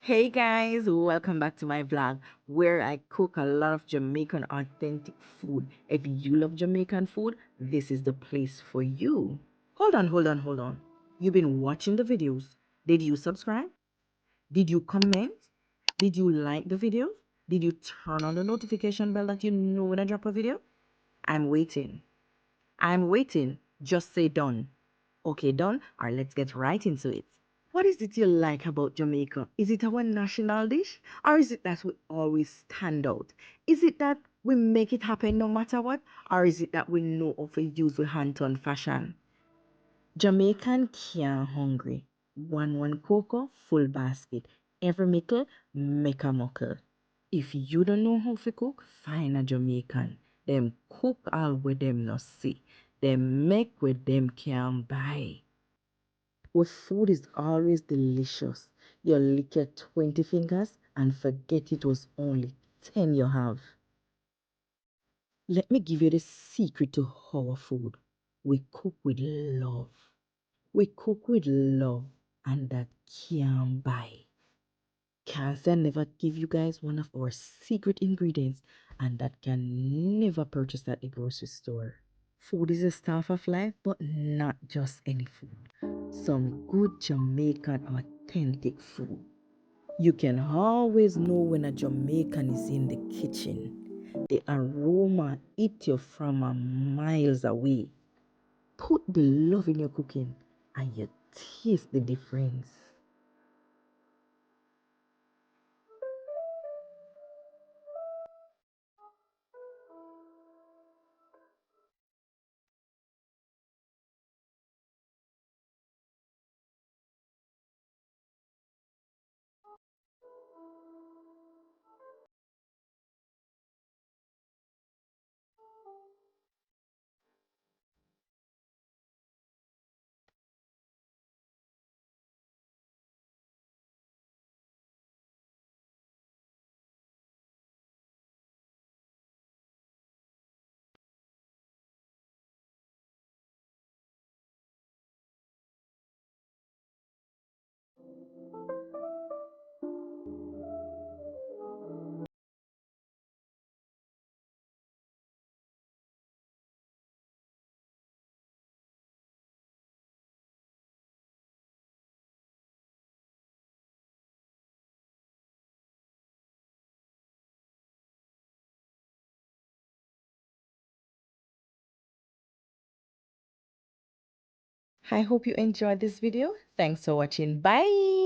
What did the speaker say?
Hey guys, welcome back to my vlog where I cook a lot of Jamaican authentic food. If you love Jamaican food, this is the place for you. Hold on. You've been watching the videos. Did you subscribe? Did you comment? Did you like the video? Did you turn on the notification bell that you know when I drop a video? I'm waiting. I'm waiting. Just say done. Okay, done? Alright, let's get right into it. What is it you like about Jamaica? Is it our national dish? Or is it that we always stand out? Is it that we make it happen no matter what? Or is it that we know of a use with hand-on fashion? Jamaican can't hungry. One cocoa, full basket. Every mickle, make a muckle. If you don't know how to cook, find a Jamaican. Them cook all with them no see. Them make with them can buy. With food is always delicious. You lick your 20 fingers and forget it was only 10 you have. Let me give you the secret to our food. We cook with love. We cook with love, and that can buy. Cancer never give you guys one of our secret ingredients, and that can never purchase at the grocery store. Food is a staff of life, but not just any food. Some good Jamaican authentic food. You can always know when a Jamaican is in the kitchen. The aroma hit you from a miles away. Put the love in your cooking and you taste the difference. I hope you enjoyed this video. Thanks for watching. Bye.